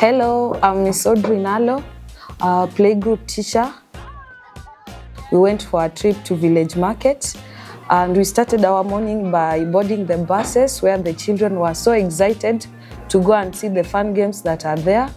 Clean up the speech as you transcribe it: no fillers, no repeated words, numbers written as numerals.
Hello, I'm Miss Audrey Nalo, a playgroup teacher. We went for a trip to Village Market and we started our morning by boarding the buses where the children were so excited to go and see the fun games that are there.